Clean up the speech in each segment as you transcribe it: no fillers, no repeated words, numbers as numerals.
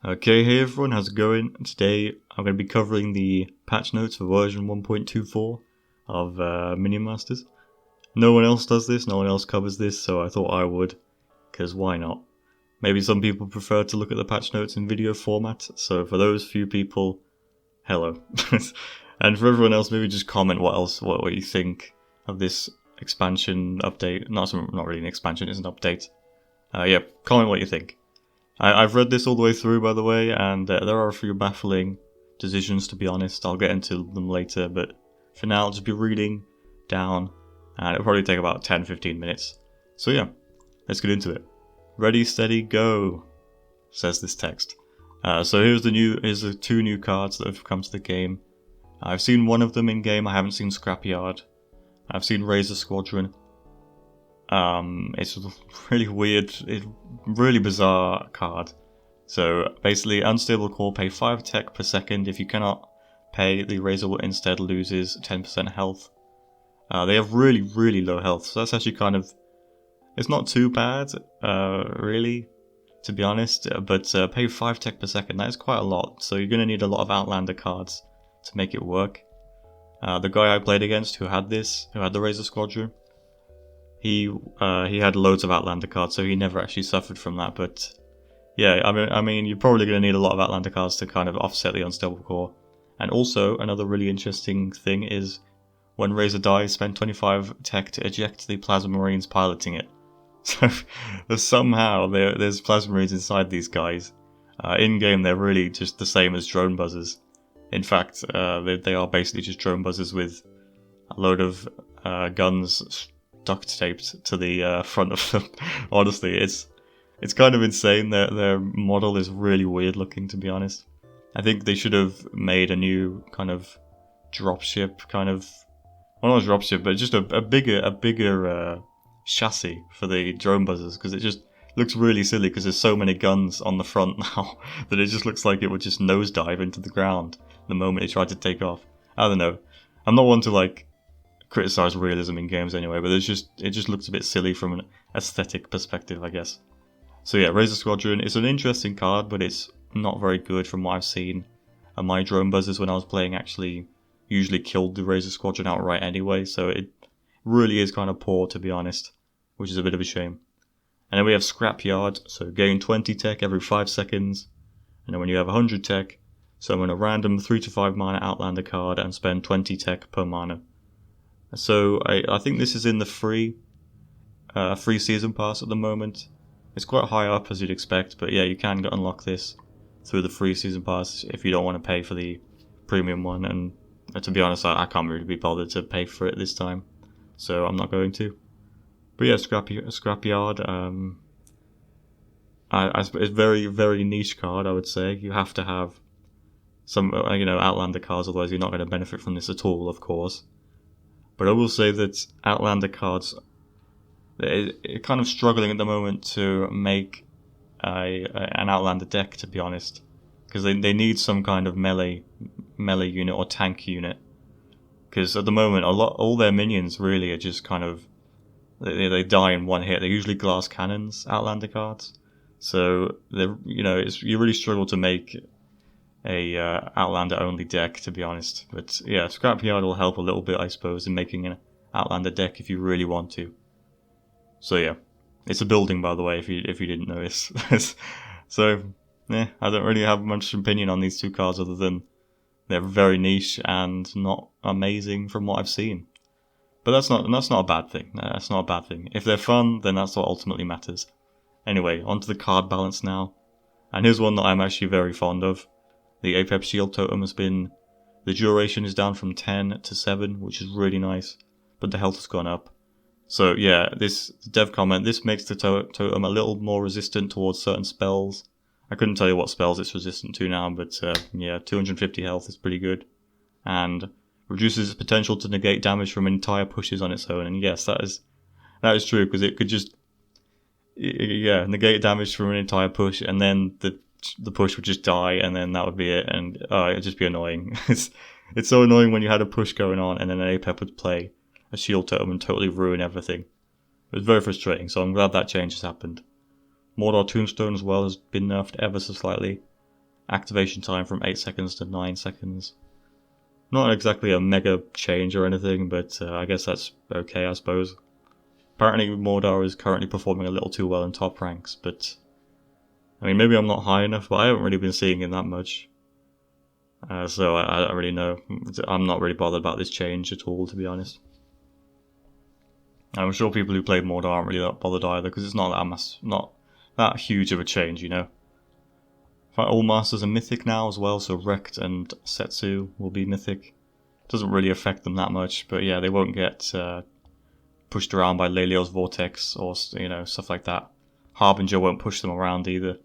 Okay, hey everyone, how's it going? Today I'm going to be covering the patch notes for version 1.24 of Minion Masters. No one else does this, no one else covers this, so I thought I would, because why not? Maybe some people prefer to look at the patch notes in video format, so for those few people, hello. And for everyone else, maybe just comment what you think of this expansion update. Not really an expansion, it's an update. Yeah, comment what you think. I've read this all the way through, by the way, and there are a few baffling decisions, to be honest. I'll get into them later, but for now I'll just be reading down, and it'll probably take about 10-15 minutes. So yeah, let's get into it. Ready, steady, go, says this text. So here's the two new cards that have come to the game. I've seen one of them in game. I haven't seen Scrapyard. I've seen Razor Squadron. It's a really weird, really bizarre card. So basically, unstable core, pay 5 attack per second. If you cannot pay, the Razor will instead loses 10% health. They have really, really low health, so that's actually kind of, it's not too bad, really, to be honest. But pay 5 attack per second, that is quite a lot. So you're going to need a lot of Outlander cards to make it work. The guy I played against who had the Razor Squadron, he had loads of Outlander cards, so he never actually suffered from that. But yeah, I mean, you're probably going to need a lot of Outlander cards to kind of offset the unstable core. And also, another really interesting thing is when Razor dies, spend 25 tech to eject the Plasma Marines piloting it. So somehow there's Plasma Marines inside these guys. In game, they're really just the same as drone buzzers. In fact, they are basically just drone buzzers with a load of guns duct taped to the front of them. Honestly, it's kind of insane. Their model is really weird looking, to be honest. I think they should have made a new kind of dropship, well, not a dropship, but just a bigger chassis for the drone buzzers, because it just looks really silly because there's so many guns on the front now that it just looks like it would just nosedive into the ground the moment it tried to take off. I don't know. I'm not one to criticize realism in games anyway, but it just looks a bit silly from an aesthetic perspective, I guess. So yeah, Razor Squadron is an interesting card, but it's not very good from what I've seen. And my drone buzzers when I was playing actually usually killed the Razor Squadron outright anyway, so it really is kind of poor, to be honest, which is a bit of a shame. And then we have Scrapyard, so gain 20 tech every 5 seconds, and then when you have 100 tech, summon a random 3 to 5 mana Outlander card and spend 20 tech per mana. So I think this is in the free season pass at the moment. It's quite high up as you'd expect, but yeah, you can unlock this through the free season pass if you don't want to pay for the premium one. And to be honest, I can't really be bothered to pay for it this time, so I'm not going to. But yeah, Scrapyard. It's a very, very niche card, I would say. You have to have some Outlander cards, otherwise you're not going to benefit from this at all, of course. But I will say that Outlander cards are kind of struggling at the moment to make an Outlander deck, to be honest, because they need some kind of melee unit or tank unit. Because at the moment, all their minions really are just kind of they die in one hit. They're usually glass cannons, Outlander cards, so you really struggle to make a Outlander only deck, to be honest. But yeah, Scrapyard will help a little bit, I suppose, in making an Outlander deck if you really want to. So yeah, it's a building, by the way, if you didn't notice. So yeah, I don't really have much opinion on these two cards other than they're very niche and not amazing from what I've seen. But that's not a bad thing. That's not a bad thing. If they're fun, then that's what ultimately matters. Anyway, onto the card balance now. And here's one that I'm actually very fond of. The Apex Shield Totem the duration is down from 10 to 7, which is really nice, but the health has gone up. So yeah, this dev comment, this makes the totem a little more resistant towards certain spells. I couldn't tell you what spells it's resistant to now, but yeah, 250 health is pretty good. And reduces its potential to negate damage from entire pushes on its own, and yes, that is true, because it could just negate damage from an entire push, and then the push would just die, and then that would be it, and it'd just be annoying. It's so annoying when you had a push going on, and then an APEP would play a shield totem and totally ruin everything. It was very frustrating, so I'm glad that change has happened. Mordor Tombstone as well has been nerfed ever so slightly. activation time from 8 seconds to 9 seconds. Not exactly a mega change or anything, but I guess that's okay, I suppose. Apparently Mordor is currently performing a little too well in top ranks, but I mean, maybe I'm not high enough, but I haven't really been seeing it that much. So I don't really know. I'm not really bothered about this change at all, to be honest. I'm sure people who played Mordor aren't really that bothered either, because it's not that huge of a change, you know. In fact, all masters are mythic now as well, so Rekt and Setsu will be mythic. Doesn't really affect them that much, but yeah, they won't get pushed around by Leliel's Vortex or, you know, stuff like that. Harbinger won't push them around either.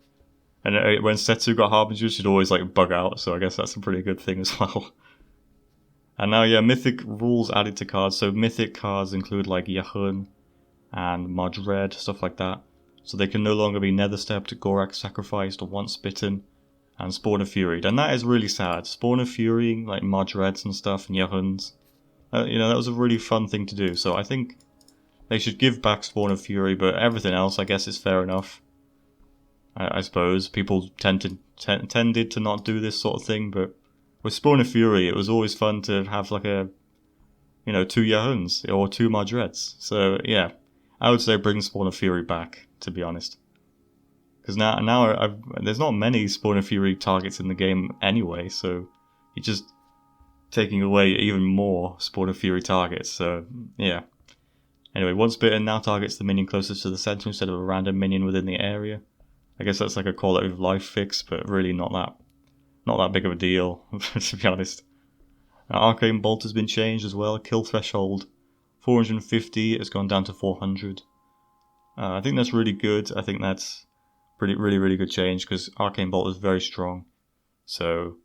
And when Setsu got Harbinger, she'd always like bug out, so I guess that's a pretty good thing as well. And now, yeah, mythic rules added to cards. So mythic cards include like Yahun and Madred, stuff like that. So they can no longer be Netherstepped, Gorak sacrificed, or Once Bitten, and Spawn of Fury. And that is really sad. Spawn of Fury, like Madreds and stuff, and Yahuns. You know, that was a really fun thing to do. So I think they should give back Spawn of Fury, but everything else, I guess, is fair enough. I suppose people tended to not do this sort of thing, but with Spawn of Fury, it was always fun to have like a, you know, 2 Yahuns or 2 Madreds. So yeah, I would say bring Spawn of Fury back, to be honest. Because now there's not many Spawn of Fury targets in the game anyway, so you're just taking away even more Spawn of Fury targets. So yeah. Anyway, Once Bitten now targets the minion closest to the center instead of a random minion within the area. I guess that's like a quality of life fix, but really not that big of a deal, to be honest. Now, Arcane Bolt has been changed as well. Kill threshold 450 has gone down to 400. I think that's really good. I think that's really good change, because Arcane Bolt is very strong. So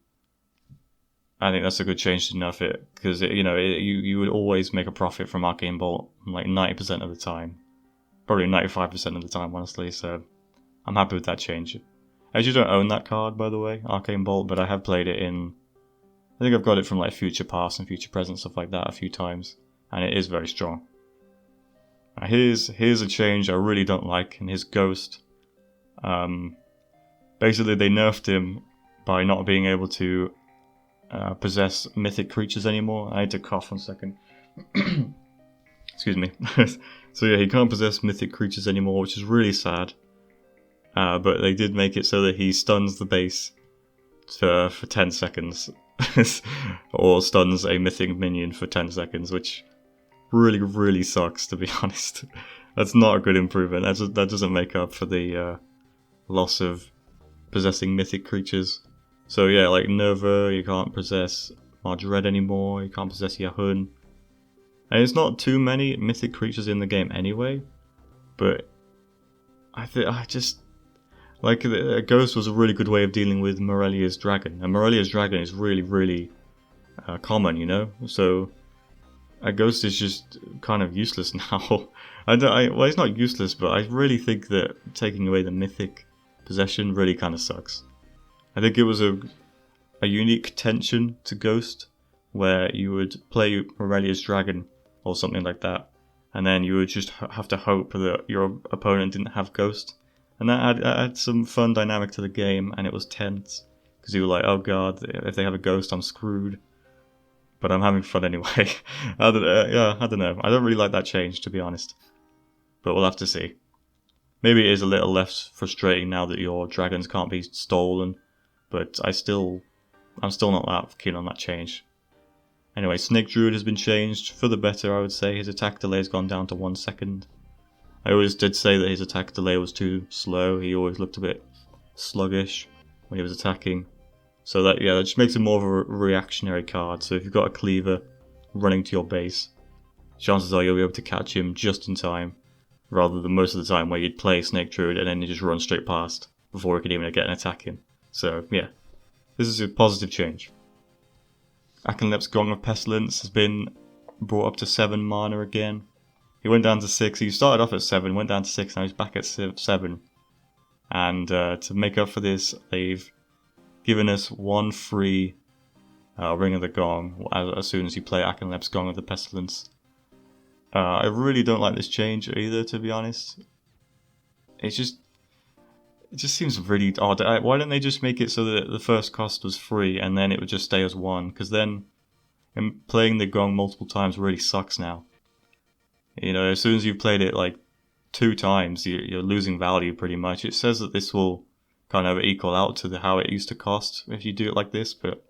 I think that's a good change to nerf it, because you would always make a profit from Arcane Bolt like 90% of the time, probably 95% of the time, honestly. So I'm happy with that change. I actually don't own that card, by the way, Arcane Bolt, but I have played it in. I think I've got it from like Future Past and Future Present, stuff like that, a few times, and it is very strong. Now here's a change I really don't like, and his Ghost. Basically, they nerfed him by not being able to possess mythic creatures anymore. I need to cough 1 second. Excuse me. So yeah, he can't possess mythic creatures anymore, which is really sad. But they did make it so that he stuns the base for 10 seconds. Or stuns a mythic minion for 10 seconds, which really sucks, to be honest. That's not a good improvement. That doesn't make up for the loss of possessing mythic creatures. So yeah, like Nerva, you can't possess Madred anymore, you can't possess Yahun. And it's not too many mythic creatures in the game anyway, but I just like a Ghost was a really good way of dealing with Morelia's Dragon, and Morelia's Dragon is really common, you know. So a Ghost is just kind of useless now. Well, it's not useless, but I really think that taking away the mythic possession really kind of sucks. I think it was a unique tension to Ghost, where you would play Morelia's Dragon or something like that, and then you would just have to hope that your opponent didn't have Ghost. And that add some fun dynamic to the game, and it was tense, because you were like, oh god, if they have a Ghost, I'm screwed. But I'm having fun anyway. I don't know. I don't really like that change, to be honest. But we'll have to see. Maybe it is a little less frustrating now that your dragons can't be stolen, but I'm still not that keen on that change. Anyway, Snake Druid has been changed for the better, I would say. His attack delay has gone down to 1 second. I always did say that his attack delay was too slow. He always looked a bit sluggish when he was attacking. So that just makes him more of a reactionary card. So if you've got a cleaver running to your base, chances are you'll be able to catch him just in time, rather than most of the time where you'd play Snake Druid and then you just run straight past before he could even get an attack in. So yeah, this is a positive change. Akenlep's Gong of Pestilence has been brought up to 7 mana again. He went down to 6. He started off at 7, went down to 6, now he's back at 7. And to make up for this, they've given us 1 free Ring of the Gong as soon as you play Akenlep's Gong of the Pestilence. I really don't like this change either, to be honest. It's just, It just seems really odd. Why don't they just make it so that the first cost was free and then it would just stay as 1? Because then playing the gong multiple times really sucks now. You know, as soon as you've played it like 2 times, you're losing value pretty much. It says that this will kind of equal out to how it used to cost if you do it like this, but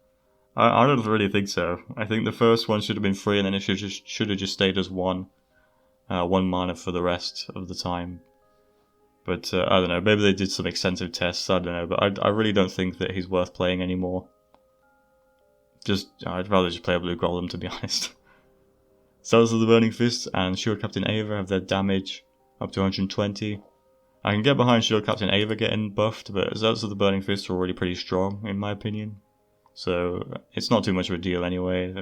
I don't really think so. I think the first one should have been free and then it should have just stayed as 1 mana for the rest of the time. But I don't know, maybe they did some extensive tests, I don't know, but I really don't think that he's worth playing anymore. I'd rather just play a blue golem, to be honest. Cells of the Burning Fist and Shield Captain Ava have their damage up to 120. I can get behind Shield Captain Ava getting buffed, but Zealots of the Burning Fist are already pretty strong, in my opinion. So it's not too much of a deal anyway.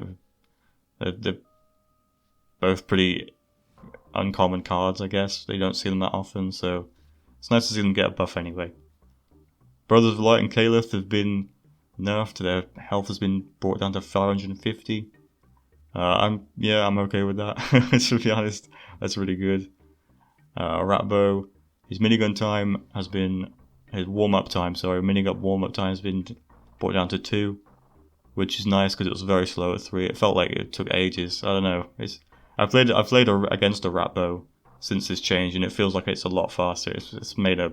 They're both pretty uncommon cards, I guess. They don't see them that often, so it's nice to see them get a buff anyway. Brothers of Light and Caliph have been nerfed. Their health has been brought down to 550. I'm okay with that. To be honest, that's really good. Ratbo, his minigun time has been minigun warm-up time has been brought down to 2, which is nice because it was very slow at 3. It felt like it took ages. I don't know. I've played against a Ratbo since this change, and it feels like it's a lot faster. It's made a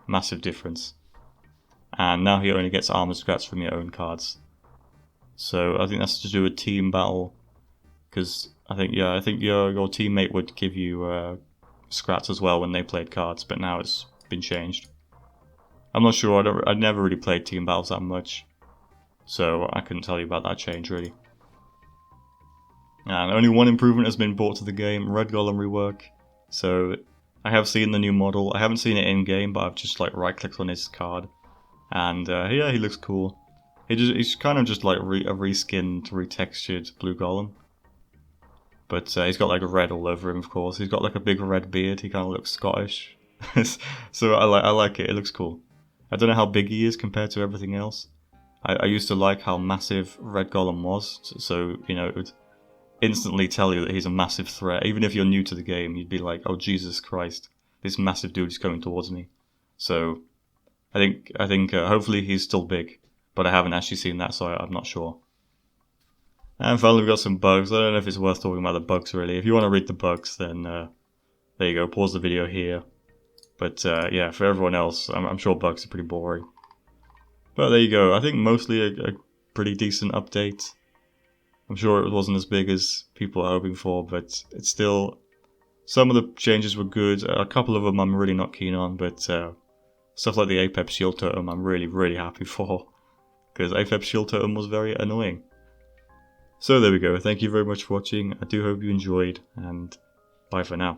massive difference. And now he only gets armor scraps from your own cards. So I think that's to do with team battle, because I think your teammate would give you scraps as well when they played cards, but now it's been changed. I'm not sure. I never really played team battles that much, so I couldn't tell you about that change really. And only one improvement has been brought to the game: Red Golem rework. So I have seen the new model. I haven't seen it in game, but I've just like right-clicked on his card, and yeah, he looks cool. He's kind of just like a reskinned, retextured blue golem, but he's got like red all over him. Of course, he's got like a big red beard. He kind of looks Scottish, so I like it. It looks cool. I don't know how big he is compared to everything else. I used to like how massive Red Golem was, so you know it would instantly tell you that he's a massive threat. Even if you're new to the game, you'd be like, oh Jesus Christ, this massive dude is coming towards me. So I think hopefully he's still big, but I haven't actually seen that, so I'm not sure. And finally we've got some bugs. I don't know if it's worth talking about the bugs really. If you want to read the bugs, then there you go, pause the video here. But yeah, for everyone else, I'm sure bugs are pretty boring. But there you go, I think mostly a pretty decent update. I'm sure it wasn't as big as people are hoping for, but it's still... Some of the changes were good, a couple of them I'm really not keen on, but stuff like the Apep Shield Totem I'm really, really happy for, because Apep Shield Totem was very annoying. So there we go, thank you very much for watching, I do hope you enjoyed, and bye for now.